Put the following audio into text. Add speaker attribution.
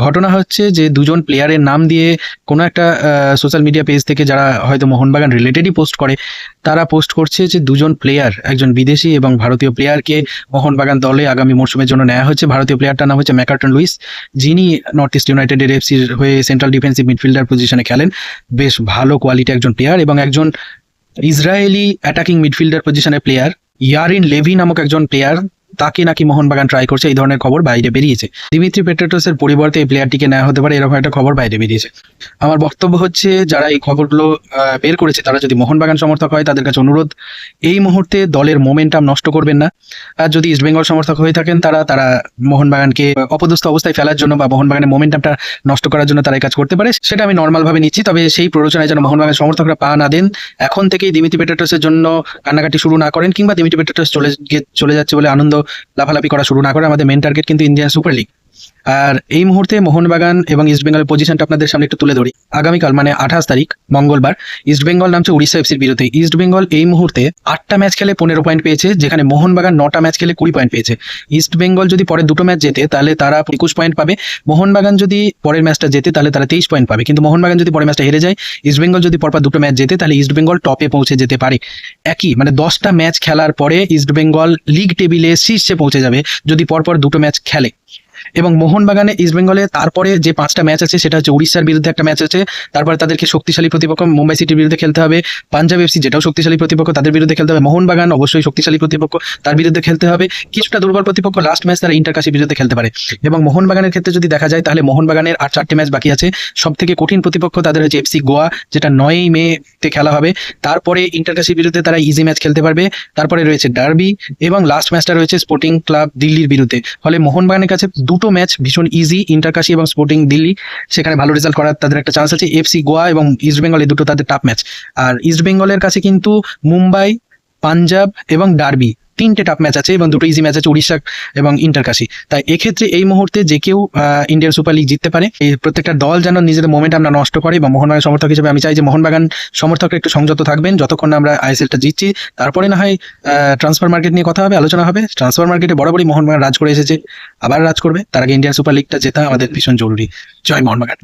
Speaker 1: ঘটনা হচ্ছে যে দুজন প্লেয়ারের নাম দিয়ে কোনো একটা সোশ্যাল মিডিয়া পেজ থেকে যারা হয়তো মোহনবাগান রিলেটেডই পোস্ট করে, তারা পোস্ট করছে যে দুজন প্লেয়ার, একজন বিদেশি এবং ভারতীয় প্লেয়ারকে মোহনবাগান দলে আগামী মরশুমের জন্য নেওয়া হচ্ছে। ভারতীয় প্লেয়ারটার নাম হচ্ছে ম্যাকার্টন লুইস, যিনি নর্থ ইস্ট ইউনাইটেডের এফসির হয়ে সেন্ট্রাল ডিফেন্সিভ মিডফিল্ডার পজিশনে খেলেন। বেশ ভালো কোয়ালিটি একজন প্লেয়ার। এবং একজন ইসরায়েলি অ্যাটাকিং মিডফিল্ডার পজিশনের প্লেয়ার ইয়ারিন লেভি নামক একজন প্লেয়ার, তাকে নাকি মোহনবাগান ট্রাই করছে, এই ধরনের খবর বাইরে বেরিয়েছে। দিমিত্রি পেট্রাটোসের পরিবর্তে এই প্লেয়ারটিকে নেওয়া হতে পারে, এরকম একটা খবর বাইরে বেরিয়েছে। আমার বক্তব্য হচ্ছে, যারা এই খবরগুলো বের করেছে তারা যদি মোহনবাগান সমর্থক হয়, তাদের কাছে অনুরোধ, এই মুহূর্তে দলের মোমেন্টাম নষ্ট করবেন না। আর যদি ইস্টবেঙ্গল সমর্থক হয়ে থাকেন, তারা মোহনবাগানকে অপদস্থ অবস্থায় ফেলার জন্য বা মোহনবাগানের মোমেন্টামটা নষ্ট করার জন্য তারা এই কাজ করতে পারে, সেটা আমি নর্মাল ভাবে নিচ্ছি। তবে সেই প্ররোচনায় যেন মোহনবাগান সমর্থকরা পা না দেন, এখন থেকেই দিমিত্রি পেট্রাটোসের জন্য কান্নাকাটি শুরু না করেন, কিংবা দিমিত্রি পেট্রাটোস চলে যাচ্ছে বলে আনন্দ লাফালাফি করা শুরু না করে। আমাদের মেন টার্গেট কিন্তু ইন্ডিয়ান সুপার লিগ। আর এই মুহূর্তে মোহনবাগান এবং ইস্টবেঙ্গলের পজিশনটা আপনাদের সামনে একটু তুলে ধরি। আগামীকাল মানে 28 তারিখ মঙ্গলবার ইস্টবেঙ্গল নামছে উড়িষ্যা এফসির বিরুদ্ধে। ইস্টবেঙ্গল এই মুহূর্তে 8টা ম্যাচ খেলে 15 পয়েন্ট পেয়েছে, যেখানে মোহনবাগান 9টা ম্যাচ খেলে 20 পয়েন্ট পেয়েছে। ইস্টবেঙ্গল যদি পরের দুটো ম্যাচ জেতে তাহলে তারা 21 পয়েন্ট পাবে। মোহনবাগান যদি পরের ম্যাচটা জেতে তাহলে তারা 23 পয়েন্ট পাবে। কিন্তু মোহনবাগান যদি পরের ম্যাচটা হেরে যায়, ইস্টবেঙ্গল যদি পরপর দুটো ম্যাচ জেতে, তাহলে ইস্টবেঙ্গল টপে পৌঁছে যেতে পারে। একই মানে 10টা ম্যাচ খেলার পরে ইস্টবেঙ্গল লিগ টেবিলে শীর্ষে পৌঁছে যাবে যদি পরপর দুটো ম্যাচ খেলে। এবং মোহনবাগানে ইস্টবেঙ্গলে তারপরে যে 5টা ম্যাচ আছে, সেটা হচ্ছে উড়িষ্যার বিরুদ্ধে একটা ম্যাচ আছে, তারপরে তাদেরকে শক্তিশালী প্রতিপক্ষ মুম্বাই সিটির বিরুদ্ধে খেলতে হবে, পাঞ্জাব এফসি যেটাও শক্তিশালী প্রতিপক্ষ তাদের বিরুদ্ধে খেলতে হবে, মোহনবাগান অবশ্যই শক্তিশালী প্রতিপক্ষ তার বিরুদ্ধে খেলতে হবে, কিছুটা দুর্বল প্রতিপক্ষ লাস্ট ম্যাচ তারা ইন্টারকাশির বিরুদ্ধে খেলতে পারে। এবং মোহনবাগানের ক্ষেত্রে যদি দেখা যায়, তাহলে মোহনবাগানের আর 4টে ম্যাচ বাকি আছে। সব থেকে কঠিন প্রতিপক্ষ তাদের হচ্ছে এফসি গোয়া, যেটা 9ই মেতে খেলা হবে। তারপরে ইন্টারকাশির বিরুদ্ধে তারা ইজি ম্যাচ খেলতে পারবে। তারপরে রয়েছে ডার্বি এবং লাস্ট ম্যাচটা রয়েছে স্পোর্টিং ক্লাব দিল্লির বিরুদ্ধে। ফলে মোহনবাগানের কাছে দুটো ম্যাচ ভীষণ ইজি, ইন্টারকাশি এবং স্পোর্টিং দিল্লি, সেখানে ভালো রেজাল্ট করার তাদের একটা চান্স আছে। এফসি গোয়া এবং ইস্টবেঙ্গল এই দুটো তাদের টাফ ম্যাচ। আর ইস্টবেঙ্গলের কাছে কিন্তু মুম্বাই, পাঞ্জাব এবং ডার্বি 3টে টাফ ম্যাচ আছে এবং দুটো ইজি ম্যাচ আছে উড়িষ্যা এবং ইন্টারকাশি। তাই এক্ষেত্রে এই মুহূর্তে যে কেউ ইন্ডিয়ান সুপার লিগ জিততে পারে। এই প্রত্যেকটা দল যেন নিজেদের মোমেন্ট আমরা নষ্ট করে, এবং মোহনবাগান সমর্থক হিসেবে আমি চাই যে মোহনবাগান সমর্থকরা একটু সংযত থাকবেন যতক্ষণ না আমরা আইএসএলটা জিতছি। তারপরে না হয় ট্রান্সফার মার্কেট নিয়ে কথা হবে, আলোচনা হবে। ট্রান্সফার মার্কেটে বরাবরই মোহনবাগান রাজ করে এসেছে, আবার রাজ করবে। তার আগে ইন্ডিয়ান সুপার লিগটা জেতা আমাদের ভীষণ জরুরি। জয় মোহনবাগান।